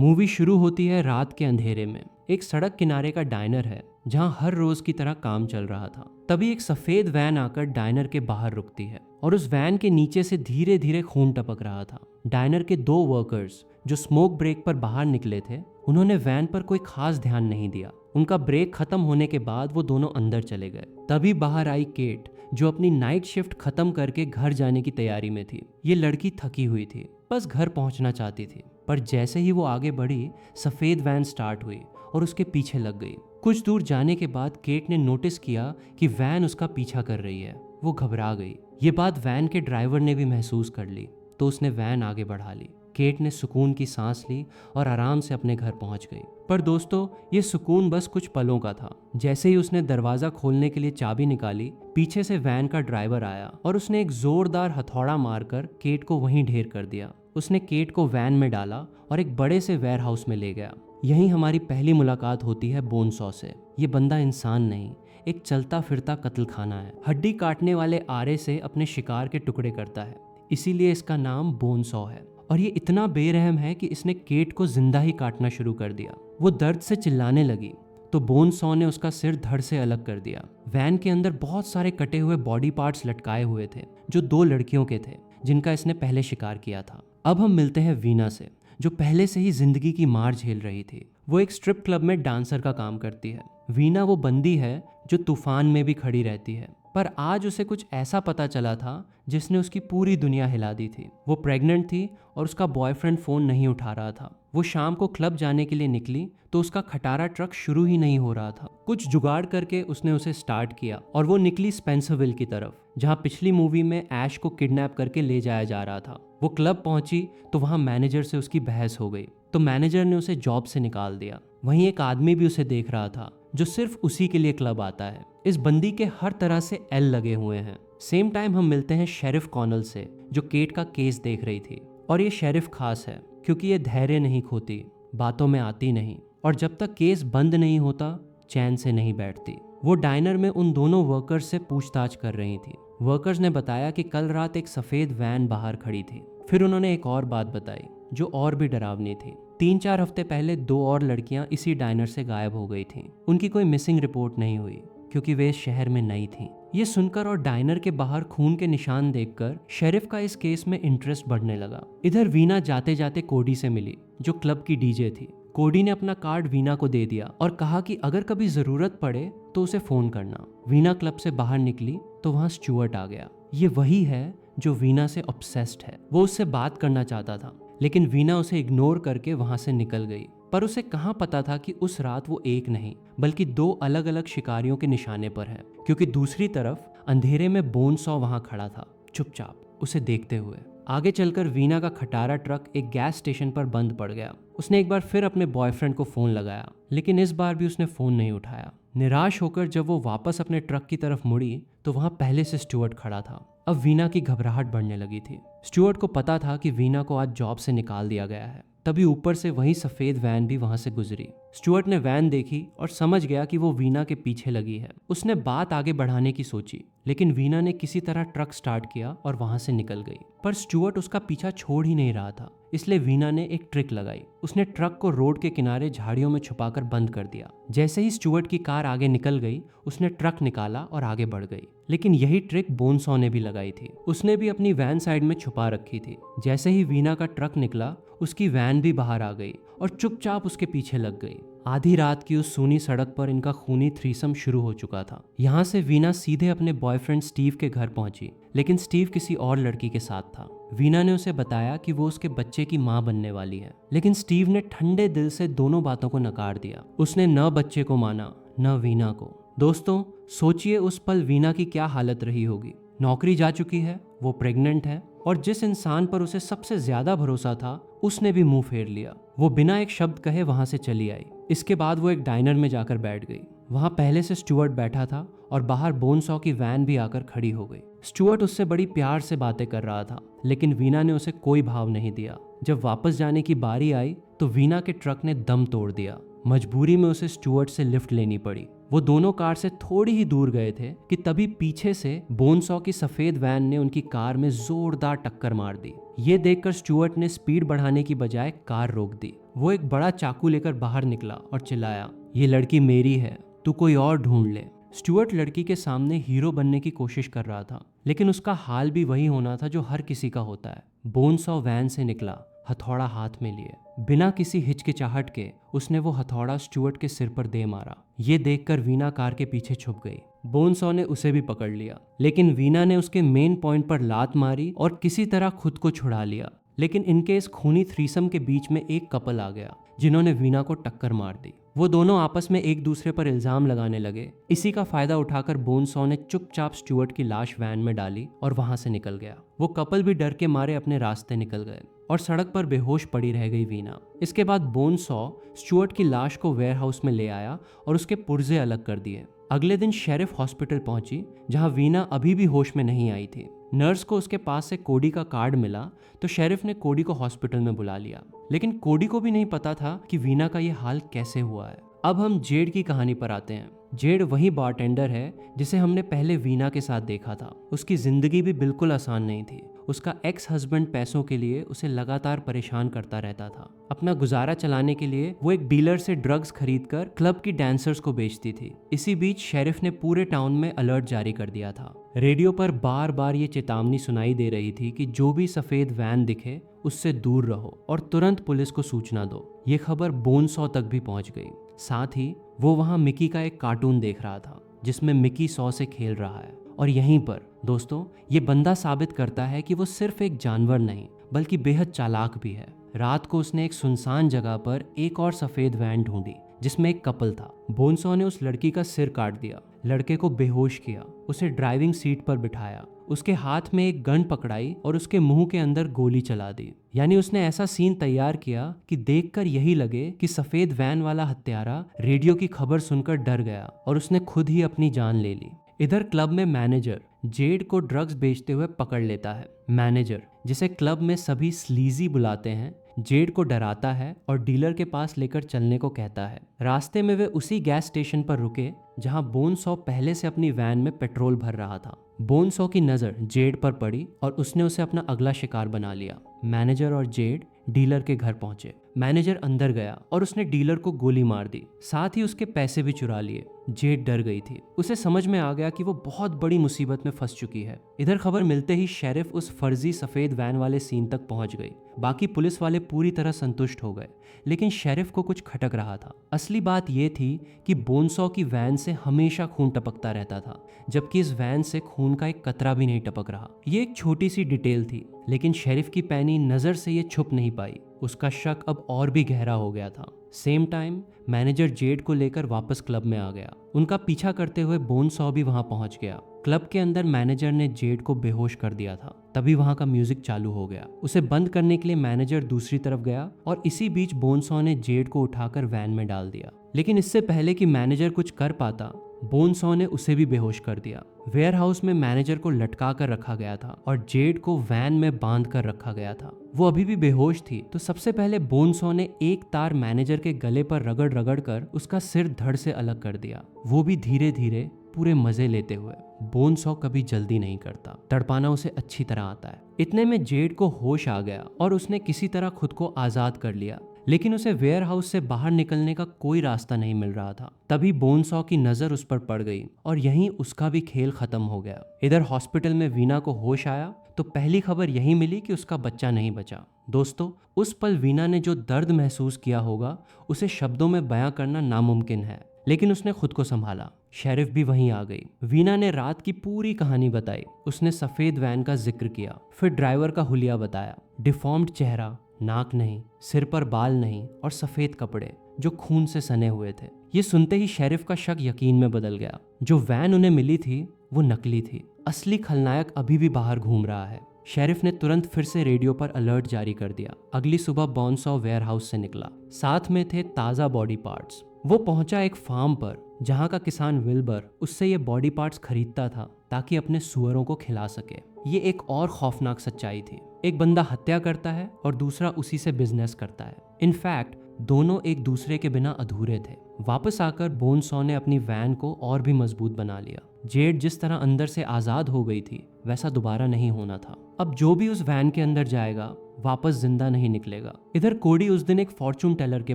Movie शुरू होती है रात के अंधेरे में। एक सड़क किनारे का डाइनर है जहां हर रोज की तरह काम चल रहा था। तभी एक सफेद वैन आकर डाइनर के बाहर रुकती है और उस वैन के नीचे से धीरे धीरे खून टपक रहा था। डाइनर के दो वर्कर्स जो स्मोक ब्रेक पर बाहर निकले थे, उन्होंने वैन पर कोई खास ध्यान नहीं दिया। उनका ब्रेक खत्म होने के बाद वो दोनों अंदर चले गए। तभी बाहर आई केट, जो अपनी नाइट शिफ्ट खत्म करके घर जाने की तैयारी में थी। ये लड़की थकी हुई थी, बस घर पहुंचना चाहती थी। पर जैसे ही वो आगे बढ़ी, सफेद वैन स्टार्ट हुई और उसके पीछे लग गई। कुछ दूर जाने के बाद केट ने नोटिस किया कि वैन उसका पीछा कर रही है। वो घबरा गई। ये बात वैन के ड्राइवर ने भी महसूस कर ली, तो उसने वैन आगे बढ़ा ली। केट ने सुकून की सांस ली और आराम से अपने घर पहुंच गई। पर दोस्तों, ये सुकून बस कुछ पलों का था। जैसे ही उसने दरवाजा खोलने के लिए चाबी निकाली, पीछे से वैन का ड्राइवर आया और उसने एक जोरदार हथौड़ा मारकर केट को वहीं ढेर कर दिया। उसने केट को वैन में डाला और एक बड़े से वेयर हाउस में ले गया। यहीं हमारी पहली मुलाकात होती है बोनसॉ से। ये बंदा इंसान नहीं, एक चलता फिरता कत्लखाना है। हड्डी काटने वाले आरे से अपने शिकार के टुकड़े करता है, इसीलिए इसका नाम बोनसॉ है। और ये इतना बेरहम है कि इसने केट को जिंदा ही काटना शुरू कर दिया। वो दर्द से चिल्लाने लगी तो बोनसॉ ने उसका सिर धड़ से अलग कर दिया। वैन के अंदर बहुत सारे कटे हुए बॉडी पार्ट्स लटकाए हुए थे, जो दो लड़कियों के थे जिनका इसने पहले शिकार किया था। अब हम मिलते हैं वीना से, जो पहले से ही जिंदगी की मार झेल रही थी। वो एक स्ट्रिप क्लब में डांसर का काम करती है। वीना वो बंदी है जो तूफान में भी खड़ी रहती है, पर आज उसे कुछ ऐसा पता चला था जिसने उसकी पूरी दुनिया हिला दी थी। वो प्रेग्नेंट थी और उसका बॉयफ्रेंड फोन नहीं उठा रहा था। वो शाम को क्लब जाने के लिए निकली तो उसका खटारा ट्रक शुरू ही नहीं हो रहा था। कुछ जुगाड़ करके उसने उसे स्टार्ट किया और वो निकली स्पेंसरविल की तरफ, जहां पिछली मूवी में ऐश को किडनैप करके ले जाया जा रहा था। वो क्लब पहुंची तो वहां मैनेजर से उसकी बहस हो गई, तो मैनेजर ने उसे जॉब से निकाल दिया। वहीं एक आदमी भी उसे देख रहा था जो सिर्फ उसी के लिए क्लब आता है। इस बंदी के हर तरह से एल लगे हुए हैं। सेम टाइम हम मिलते हैं शेरिफ कॉनल से, जो केट का केस देख रही थी। और ये शेरिफ खास है क्योंकि ये धैर्य नहीं खोती, बातों में आती नहीं, और जब तक केस बंद नहीं होता चैन से नहीं बैठती। वो डाइनर में उन दोनों वर्कर्स से पूछताछ कर रही थी। वर्कर्स ने बताया कि कल रात एक सफेद वैन बाहर खड़ी थी। फिर उन्होंने एक और बात बताई जो और भी डरावनी थी। 3-4 हफ्ते पहले 2 और लड़कियां इसी डाइनर से गायब हो गई थीं। उनकी कोई मिसिंग रिपोर्ट नहीं हुई क्योंकि वे इस शहर में नई थीं। ये सुनकर और डाइनर के बाहर खून के निशान देखकर शेरिफ का इस केस में इंटरेस्ट बढ़ने लगा। इधर वीना जाते जाते कोडी से मिली, जो क्लब की डीजे थी। कोडी ने अपना कार्ड वीना को दे दिया और कहा कि अगर कभी जरूरत पड़े तो उसे फोन करना। वीना क्लब से बाहर निकली तो वहां स्टुअर्ट आ गया। ये वही है जो वीना से ऑब्सेस्ड है। वो उससे बात करना चाहता था, लेकिन वीना उसे इग्नोर करके वहां से निकल गई। पर उसे कहां पता था कि उस रात वो एक नहीं बल्कि 2 अलग अलग शिकारियों के निशाने पर है, क्योंकि दूसरी तरफ अंधेरे में बोनसॉ वहां खड़ा था, चुपचाप उसे देखते हुए। आगे चलकर वीना का खटारा ट्रक एक गैस स्टेशन पर बंद पड़ गया। उसने एक बार फिर अपने बॉयफ्रेंड को फोन लगाया, लेकिन इस बार भी उसने फोन नहीं उठाया। निराश होकर जब वो वापस अपने ट्रक की तरफ मुड़ी तो वहां पहले से स्टुअर्ट खड़ा था। अब वीना की घबराहट बढ़ने लगी थी। स्टुअर्ट को पता था कि वीना को आज जॉब से निकाल दिया गया है। तभी ऊपर से वही सफेद वैन भी वहां से गुजरी। स्टुअर्ट ने वैन देखी और समझ गया कि वो वीना के पीछे लगी है। उसने बात आगे बढ़ाने की सोची, लेकिन वीना ने किसी तरह ट्रक स्टार्ट किया और वहां से निकल गई। पर स्टुअर्ट उसका पीछा छोड़ ही नहीं रहा था, इसलिए वीना ने एक ट्रिक लगाई। उसने ट्रक को रोड के किनारे झाड़ियों में छुपाकर बंद कर दिया। जैसे ही स्टुअर्ट की कार आगे निकल गई, उसने ट्रक निकाला और आगे बढ़ गई। लेकिन यही ट्रिक बोनसॉ ने भी लगाई थी। उसने भी अपनी वैन साइड में छुपा रखी थी। जैसे ही वीना का ट्रक निकला, उसकी वैन भी बाहर आ गई और चुपचाप उसके पीछे लग गई। आधी रात की उस सूनी सड़क पर इनका खूनी थ्रीसम शुरू हो चुका था। यहाँ से वीना सीधे अपने बॉयफ्रेंड स्टीव के घर पहुंची, लेकिन स्टीव किसी और लड़की के साथ था। वीना ने उसे बताया कि वो उसके बच्चे की मां बनने वाली है, लेकिन स्टीव ने ठंडे दिल से दोनों बातों को नकार दिया। उसने न बच्चे को माना न वीना को। दोस्तों, सोचिए उस पल वीना की क्या हालत रही होगी। नौकरी जा चुकी है, वो प्रेग्नेंट है, और जिस इंसान पर उसे सबसे ज्यादा भरोसा था उसने भी मुंह फेर लिया। वो बिना एक शब्द कहे वहां से चली आई। इसके बाद वो एक डाइनर में जाकर बैठ गई। वहां पहले से स्टुअर्ट बैठा था और बाहर बोनसॉ की वैन भी आकर खड़ी हो गई। स्टुअर्ट उससे बड़ी प्यार से बातें कर रहा था, लेकिन वीना ने उसे कोई भाव नहीं दिया। जब वापस जाने की बारी आई तो वीना के ट्रक ने दम तोड़ दिया। मजबूरी में उसे स्टुअर्ट से लिफ्ट लेनी पड़ी। वो दोनों कार से थोड़ी ही दूर गए थे कि तभी पीछे से बोनसॉ की सफेद वैन ने उनकी कार में जोरदार टक्कर मार दी। ये देखकर स्टुअर्ट ने स्पीड बढ़ाने की बजाय कार रोक दी वो एक बड़ा चाकू लेकर बाहर निकला और चिल्लाया, ये लड़की मेरी है, तू कोई और ढूंढ ले। स्टुअर्ट लड़की के सामने हीरो बनने की कोशिश कर रहा था, लेकिन उसका हाल भी वही होना था जो हर किसी का होता है। बोनसॉ वैन से निकला, हथौड़ा हाथ में लिए। बिना किसी हिचकिचाहट के उसने वो हथौड़ा स्टुअर्ट के सिर पर दे मारा। ये देखकर वीना कार के पीछे छुप गई। बोनसॉ ने उसे भी पकड़ लिया, लेकिन वीना ने उसके मेन पॉइंट पर लात मारी और किसी तरह खुद को छुड़ा लिया। लेकिन इनके इस खूनी थ्रीसम के बीच में एक कपल आ गया जिन्होंने वीना को टक्कर मार दी। वो दोनों आपस में एक दूसरे पर इल्जाम लगाने लगे। इसी का फायदा उठाकर बोनसॉ ने चुपचाप स्टुअर्ट की लाश वैन में डाली और वहां से निकल गया। वो कपल भी डर के मारे अपने रास्ते निकल गए और सड़क पर बेहोश पड़ी रह गई वीना। इसके बाद बोनसॉ स्टुअर्ट की लाश को वेयरहाउस में ले आया और उसके पुर्जे अलग कर दिए। अगले दिन शेरिफ हॉस्पिटल पहुंची, जहां वीना अभी भी होश में नहीं आई थी। नर्स को उसके पास से कोडी का कार्ड मिला तो शेरिफ ने कोडी को हॉस्पिटल में बुला लिया, लेकिन कोडी को भी नहीं पता था कि वीना का ये हाल कैसे हुआ है। अब हम जेड की कहानी पर आते हैं। जेड वही बारटेंडर है जिसे हमने पहले वीना के साथ देखा था। उसकी जिंदगी भी बिल्कुल आसान नहीं थी। उसका एक्स हस्बैंड पैसों के लिए उसे लगातार परेशान करता रहता था। अपना गुजारा चलाने के लिए वो एक डीलर से ड्रग्स खरीदकर क्लब की डांसर्स को बेचती थी। इसी बीच शेरिफ ने पूरे टाउन में अलर्ट जारी कर दिया था। रेडियो पर बार बार ये चेतावनी सुनाई दे रही थी कि जो भी सफेद वैन दिखे उससे दूर रहो और तुरंत पुलिस को सूचना दो। ये खबर बोनसॉ तक भी पहुंच गई। साथ ही वो वहां मिकी का एक कार्टून देख रहा था जिसमें मिकी सॉ से खेल रहा है। और यहीं पर दोस्तों ये बंदा साबित करता है कि वो सिर्फ एक जानवर नहीं बल्कि बेहद चालाक भी है। रात को उसने एक सुनसान जगह पर एक और सफेद वैन ढूंढी जिसमें एक कपल था। बोनसॉ ने उस लड़की का सिर काट दिया, लड़के को बेहोश किया, उसे ड्राइविंग सीट पर बिठाया, उसके हाथ में एक गन पकड़ाई और उसके मुंह के अंदर गोली चला दी। यानी उसने ऐसा सीन तैयार किया कि देखकर यही लगे कि सफेद वैन वाला हत्यारा रेडियो की खबर सुनकर डर गया और उसने खुद ही अपनी जान ले ली। इधर क्लब में मैनेजर जेड को ड्रग्स बेचते हुए पकड़ लेता है। मैनेजर, जिसे क्लब में सभी स्लीजी बुलाते हैं, जेड को डराता है और डीलर के पास लेकर चलने को कहता है। रास्ते में वे उसी गैस स्टेशन पर रुके जहां बोनसॉ पहले से अपनी वैन में पेट्रोल भर रहा था। बोनसॉ की नजर जेड पर पड़ी और उसने उसे अपना अगला शिकार बना लिया। मैनेजर और जेड डीलर के घर पहुंचे। मैनेजर अंदर गया और उसने डीलर को गोली मार दी, साथ ही उसके पैसे भी चुरा लिए। जेड डर गई थी। उसे समझ में आ गया कि वो बहुत बड़ी मुसीबत में फंस चुकी है। इधर खबर मिलते ही शेरिफ उस फर्जी सफेद वैन वाले सीन तक पहुंच गई। बाकी पुलिस वाले पूरी तरह संतुष्ट हो गए, लेकिन शेरिफ को कुछ खटक रहा था। असली बात यह थी कि बोनसॉ की वैन से हमेशा खून टपकता रहता था, जबकि इस वैन से खून का एक कतरा भी नहीं टपक रहा। ये एक छोटी सी डिटेल थी, लेकिन शेरिफ की पैनी नजर से ये छुप नहीं पाई। उसका शक अब और भी गहरा हो गया था। सेम टाइम मैनेजर जेड को लेकर वापस क्लब में आ गया। उनका पीछा करते हुए बोनसॉ भी वहां पहुंच गया। क्लब के अंदर मैनेजर ने जेड को बेहोश कर दिया था। तभी वहां का म्यूजिक चालू हो गया। उसे बंद करने के लिए मैनेजर दूसरी तरफ गया और इसी बीच बोनसॉ ने जेड को उठाकर वैन में डाल दिया। लेकिन इससे पहले कि मैनेजर कुछ कर पाता, बोनसॉ ने उसे भी बेहोश कर दिया। वेयरहाउस में मैनेजर को लटका कर रखा गया था और जेड को वैन में बांध कर रखा गया था। वो अभी भी बेहोश थी, तो सबसे पहले बोनसॉ ने एक तार मैनेजर के गले पर रगड़ रगड़ कर उसका सिर धड़ से अलग कर दिया, वो भी धीरे धीरे, पूरे मजे लेते हुए। बोनसॉ कभी जल्दी नहीं करता, तड़पाना उसे अच्छी तरह आता है। इतने में जेड को होश आ गया और उसने किसी तरह खुद को आजाद कर लिया, लेकिन उसे वेयरहाउस से बाहर निकलने का कोई रास्ता नहीं मिल रहा था। तभी बोनसॉ की नजर उस पर पड़ गई और यहीं उसका भी खेल खत्म हो गया। इधर हॉस्पिटल में वीना को होश आया तो पहली खबर यही मिली कि उसका बच्चा नहीं बचा। दोस्तों, उस पल वीना ने जो दर्द महसूस किया होगा उसे शब्दों में बयां करना नामुमकिन है, लेकिन उसने खुद को संभाला। शेरिफ भी वहीं आ गई। वीना ने रात की पूरी कहानी बताई। उसने सफेद वैन का जिक्र किया, फिर ड्राइवर का हुलिया बताया। डिफॉर्म्ड चेहरा, नाक नहीं, सिर पर बाल नहीं और सफेद कपड़े जो खून से सने हुए थे। ये सुनते ही शेरिफ का शक यकीन में बदल गया। जो वैन उन्हें मिली थी वो नकली थी। असली खलनायक अभी भी बाहर घूम रहा है। शेरिफ ने तुरंत फिर से रेडियो पर अलर्ट जारी कर दिया। अगली सुबह बोनसॉ वेयरहाउस से निकला। साथ में थे ताज़ा बॉडी पार्ट्स। वो पहुंचा एक फार्म पर जहां का किसान विल्बर उससे ये बॉडी पार्ट्स खरीदता था ताकि अपने सुअरों को खिला सके। ये एक और खौफनाक सच्चाई थी। एक बंदा हत्या करता है और दूसरा उसी से बिजनेस करता है। इनफैक्ट दोनों एक दूसरे के बिना अधूरे थे। वापस आकर बोनसॉ ने अपनी वैन को और भी मजबूत बना लिया। जेड जिस तरह अंदर से आजाद हो गई थी वैसा दोबारा नहीं होना था। अब जो भी उस वैन के अंदर जाएगा वापस जिंदा नहीं निकलेगा। इधर कोडी उस दिन एक फॉर्चून टेलर के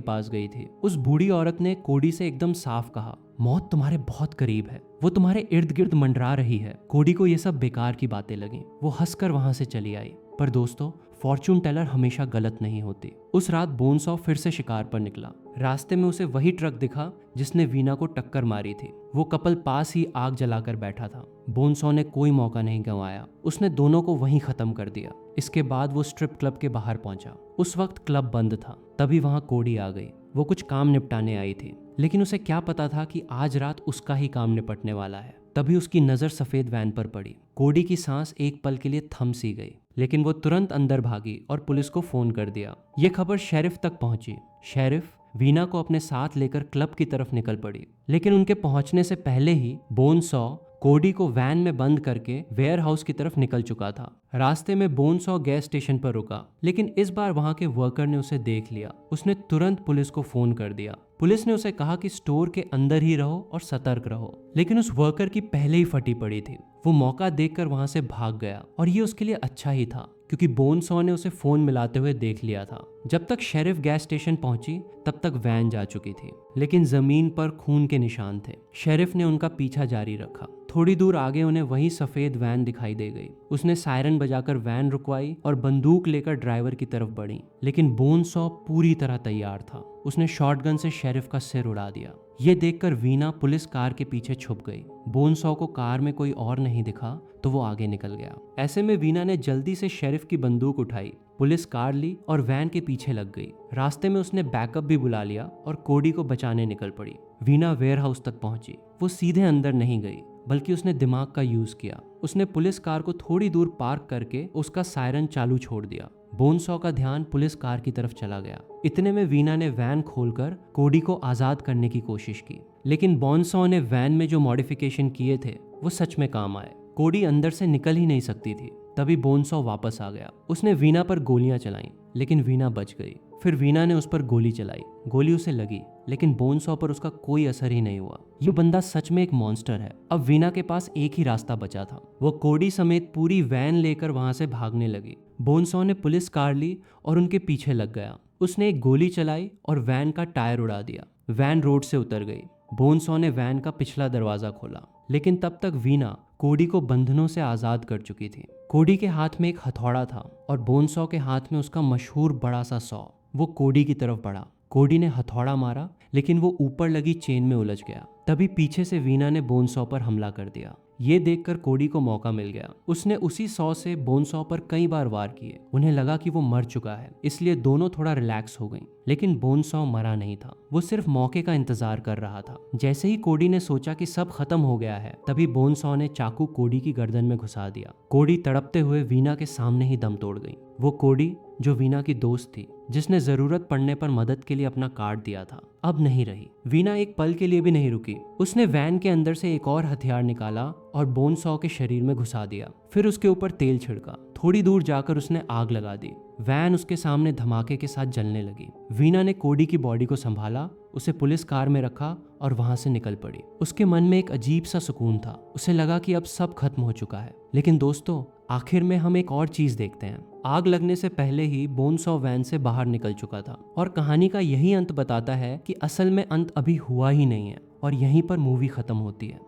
पास गई थी। उस बूढ़ी औरत ने कोडी से एकदम साफ कहा, मौत तुम्हारे बहुत करीब है, वो तुम्हारे इर्द गिर्द मंडरा रही है। कोडी को ये सब बेकार की बातें लगी। वो हंसकर वहां से चली आई। पर दोस्तों, फॉर्चून टेलर हमेशा गलत नहीं होती। उस रात बोनसॉ फिर से शिकार पर निकला। रास्ते में उसे वही ट्रक दिखा जिसने वीना को टक्कर मारी थी। वो कपल पास ही आग जलाकर बैठा था। बोनसॉ ने कोई मौका नहीं गंवाया। उसने दोनों को वहीं खत्म कर दिया। इसके बाद वो स्ट्रिप क्लब के बाहर पहुंचा। उस वक्त क्लब बंद था। तभी वहां कोडी आ गई। वो कुछ काम निपटाने आई थी, लेकिन उसे क्या पता था कि आज रात उसका ही काम निपटने वाला है। तभी उसकी नजर सफेद वैन पर पड़ी। कोडी की सांस एक पल के लिए थम सी गई, लेकिन वो तुरंत अंदर भागी और पुलिस को फोन कर दिया। ये खबर शेरिफ तक पहुंची। शेरिफ वीना को अपने साथ लेकर क्लब की तरफ निकल पड़ी, लेकिन उनके पहुंचने से पहले ही बोनसॉ कोडी को वैन में बंद करके वेयर हाउस की तरफ निकल चुका था। रास्ते में बोनसॉ गैस स्टेशन पर रुका, लेकिन इस बार वहां के वर्कर ने उसे देख लिया। उसने तुरंत पुलिस को फोन कर दिया। पुलिस ने उसे कहा कि स्टोर के अंदर ही रहो और सतर्क रहो, लेकिन उस वर्कर की पहले ही फटी पड़ी थी। वो मौका देखकर वहां से भाग गया और ये उसके लिए अच्छा ही था, क्योंकि बोनसॉ ने उसे फोन मिलाते हुए देख लिया था। जब तक शेरिफ गैस स्टेशन पहुंची तब तक वैन जा चुकी थी, लेकिन जमीन पर खून के निशान थे। शेरिफ ने उनका पीछा जारी रखा। थोड़ी दूर आगे उन्हें वही सफेद वैन दिखाई दे गई। उसने सायरन बजाकर वैन रुकवाई और बंदूक लेकर ड्राइवर की तरफ बढ़ी, लेकिन बोनसॉ पूरी तरह तैयार था। उसने शॉटगन से शेरिफ का सिर उड़ा दिया। ये देखकर वीना पुलिस कार के पीछे छुप गई। बोनसॉ को कार में कोई और नहीं दिखा तो वो आगे निकल गया। ऐसे में वीना ने जल्दी से शेरिफ की बंदूक उठाई, पुलिस कार ली और वैन के पीछे लग गई। रास्ते में उसने बैकअप भी बुला लिया और कोडी को बचाने निकल पड़ी। वीना वेयर हाउस तक पहुंची। वो सीधे अंदर नहीं गई, बल्कि उसने दिमाग का यूज किया। उसने पुलिस कार को थोड़ी दूर पार्क करके उसका सायरन चालू छोड़ दिया। बोनसॉ का ध्यान पुलिस कार की तरफ चला गया। इतने में वीना ने वैन खोलकर कोडी को आजाद करने की कोशिश की, लेकिन बोनसॉ ने वैन में जो मॉडिफिकेशन किए थे वो सच में काम आए। कोडी अंदर से निकल ही नहीं सकती थी। तभी बोनसॉ वापस आ गया। उसने वीना पर गोलियां चलाईं, लेकिन वीना बच गई। फिर वीना ने उस पर गोली चलाई। गोली उसे लगी, लेकिन बोनसॉ पर उसका कोई असर ही नहीं हुआ। ये बंदा सच में एक मॉन्स्टर है। अब वीना के पास एक ही रास्ता बचा था। वो कोडी समेत पूरी वैन लेकर वहां से भागने लगी। बोनसॉ ने पुलिस कार ली और उनके पीछे लग गया। उसने एक गोली चलाई और वैन का टायर उड़ा दिया। वैन रोड से उतर गई। बोनसॉ ने वैन का पिछला दरवाजा खोला, लेकिन तब तक वीना कोडी को बंधनों से आजाद कर चुकी थी। कोडी के हाथ में एक हथौड़ा था और बोनसॉ के हाथ में उसका मशहूर बड़ा सा सॉ। वो कोडी की तरफ बढ़ा। कोडी ने हथौड़ा मारा, लेकिन वो ऊपर लगी चेन में उलझ गया। तभी पीछे से वीना ने बोनसॉ पर हमला कर दिया। ये देखकर कोडी को मौका मिल गया। उसने उसी सॉ से बोनसॉ पर कई बार वार किए। उन्हें लगा कि वो मर चुका है, इसलिए दोनों थोड़ा रिलैक्स हो गईं। लेकिन बोनसॉ मरा नहीं था। वो सिर्फ मौके का इंतजार कर रहा था। जैसे ही कोडी ने सोचा कि सब खत्म हो गया है, तभी बोनसॉ ने चाकू कोडी की गर्दन में घुसा दिया। कोडी तड़पते हुए वीना के सामने ही दम तोड़ गई। वो कोडी जो वीना की दोस्त थी, जिसने जरूरत पड़ने पर मदद के लिए अपना कार्ड दिया था, अब नहीं रही। वीना एक पल के लिए भी नहीं रुकी। उसने वैन के अंदर से एक और हथियार निकाला और बोनसॉ के शरीर में घुसा दिया। फिर उसके ऊपर तेल छिड़का। थोड़ी दूर जाकर उसने आग लगा दी। वैन उसके सामने धमाके के साथ जलने लगी। वीना ने कोडी की बॉडी को संभाला, उसे पुलिस कार में रखा और वहां से निकल पड़ी। उसके मन में एक अजीब सा सुकून था। उसे लगा कि अब सब खत्म हो चुका है। लेकिन दोस्तों, आखिर में हम एक और चीज देखते हैं। आग लगने से पहले ही बोनसॉ वैन से बाहर निकल चुका था और कहानी का यही अंत बताता है कि असल में अंत अभी हुआ ही नहीं है और यहीं पर मूवी खत्म होती है।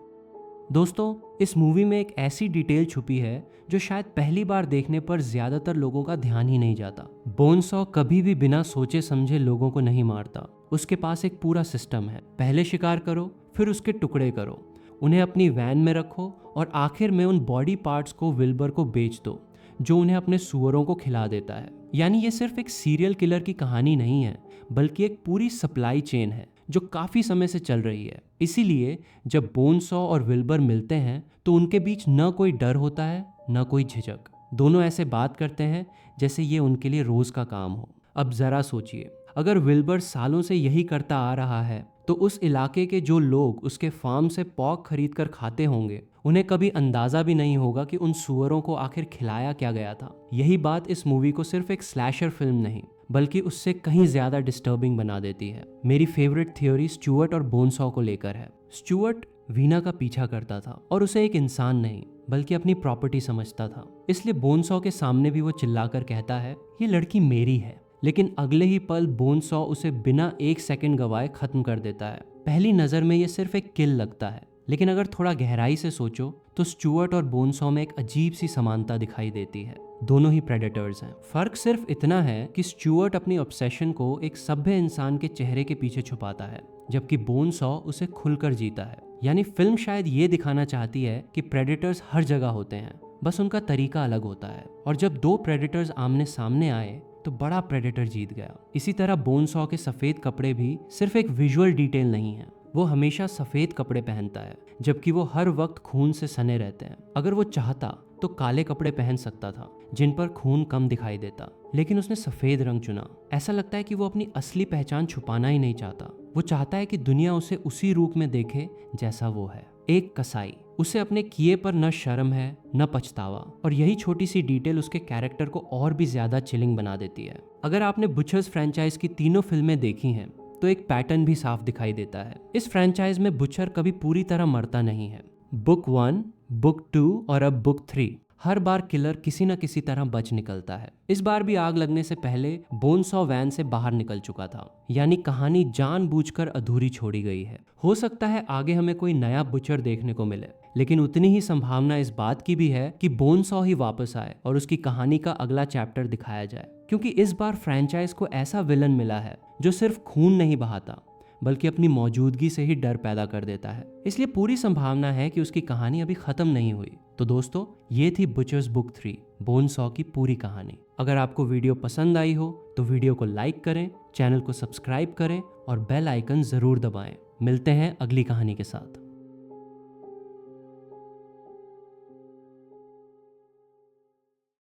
दोस्तों, इस मूवी में एक ऐसी डिटेल छुपी है जो शायद पहली बार देखने पर ज्यादातर लोगों का ध्यान ही नहीं जाता। बोनसॉ कभी भी बिना सोचे समझे लोगों को नहीं मारता। उसके पास एक पूरा सिस्टम है। पहले शिकार करो, फिर उसके टुकड़े करो, उन्हें अपनी वैन में रखो और आखिर में उन बॉडी पार्ट्स को विल्बर को बेच दो, जो उन्हें अपने सुअरों को खिला देता है। यानी ये सिर्फ एक सीरियल किलर की कहानी नहीं है, बल्कि एक पूरी सप्लाई चेन है जो काफी समय से चल रही है। इसीलिए जब बोनसॉ और विल्बर मिलते हैं तो उनके बीच न कोई डर होता है, न कोई झिझक। दोनों ऐसे बात करते हैं जैसे ये उनके लिए रोज का काम हो। अब जरा सोचिए, अगर विल्बर सालों से यही करता आ रहा है तो उस इलाके के जो लोग उसके फार्म से पॉर्क खरीद कर खाते होंगे, उन्हें कभी अंदाजा भी नहीं होगा कि उन सुअरों को आखिर खिलाया क्या गया था। यही बात इस मूवी को सिर्फ एक स्लैशर फिल्म नहीं, बल्कि उससे कहीं ज्यादा डिस्टर्बिंग बना देती है। मेरी फेवरेट थ्योरी स्टुअर्ट और बोनसॉ को लेकर है। स्टुअर्ट वीना का पीछा करता था और उसे एक इंसान नहीं बल्कि अपनी प्रॉपर्टी समझता था। इसलिए बोनसॉ के सामने भी वो चिल्लाकर कहता है, ये लड़की मेरी है। लेकिन अगले ही पल बोनसॉ उसे बिना एक सेकंड गवाए खत्म कर देता है। पहली नजर में ये सिर्फ एक किल लगता है, लेकिन अगर थोड़ा गहराई से सोचो तो स्टुअर्ट और बोनसॉ में एक अजीब सी समानता दिखाई देती है। दोनों ही प्रेडेटर्स हैं। फर्क सिर्फ इतना है कि स्टुअर्ट अपनी ऑब्सेशन को एक सभ्य इंसान के चेहरे के पीछे छुपाता है, जबकि बोनसॉ उसे खुलकर जीता है। यानी फिल्म शायद ये दिखाना चाहती है कि प्रेडेटर्स हर जगह होते हैं, बस उनका तरीका अलग होता है। और जब दो प्रेडेटर्स आमने सामने आए तो बड़ा प्रेडेटर जीत गया। इसी तरह बोनसॉ के सफेद कपड़े भी सिर्फ एक विजुअल डिटेल नहीं है। वो हमेशा सफेद कपड़े पहनता है, जबकि वो हर वक्त खून से सने रहते हैं। अगर वो चाहता तो काले कपड़े पहन सकता था, जिन पर खून कम दिखाई देता, लेकिन उसने सफेद रंग चुना। ऐसा लगता है कि वो अपनी असली पहचान छुपाना ही नहीं चाहता। वो चाहता है कि दुनिया उसे उसी रूप में देखे जैसा वो है, एक कसाई। उसे अपने किए पर न शर्म है न पछतावा, और यही छोटी सी डिटेल उसके कैरेक्टर को और भी ज्यादा चिलिंग बना देती है। अगर आपने बुचर्स फ्रेंचाइज की तीनों फिल्में देखी हैं तो एक पैटर्न भी साफ दिखाई देता है। इस फ्रेंचाइज में बुचर कभी पूरी तरह मरता नहीं है। बुक 1, बुक 2 और अब बुक 3, हर बार किलर किसी न किसी तरह बच निकलता है। इस बार भी आग लगने से पहले बोनसॉ वैन से बाहर निकल चुका था, यानी कहानी जानबूझकर अधूरी छोड़ी गई है। हो सकता है आगे हमें कोई नया बुचर देखने को मिले, लेकिन उतनी ही संभावना इस बात की भी है कि बोनसॉ ही वापस आए और उसकी कहानी का अगला चैप्टर दिखाया जाए, क्योंकि इस बार फ्रेंचाइज को ऐसा विलन मिला है जो सिर्फ खून नहीं बहाता बल्कि अपनी मौजूदगी से ही डर पैदा कर देता है। इसलिए पूरी संभावना है कि उसकी कहानी अभी खत्म नहीं हुई। तो दोस्तों, ये थी बुचर्स बुक 3, बोनसॉ की पूरी कहानी। अगर आपको वीडियो पसंद आई हो तो वीडियो को लाइक करें, चैनल को सब्सक्राइब करें और बेल आइकन जरूर दबाएं। मिलते हैं अगली कहानी के साथ।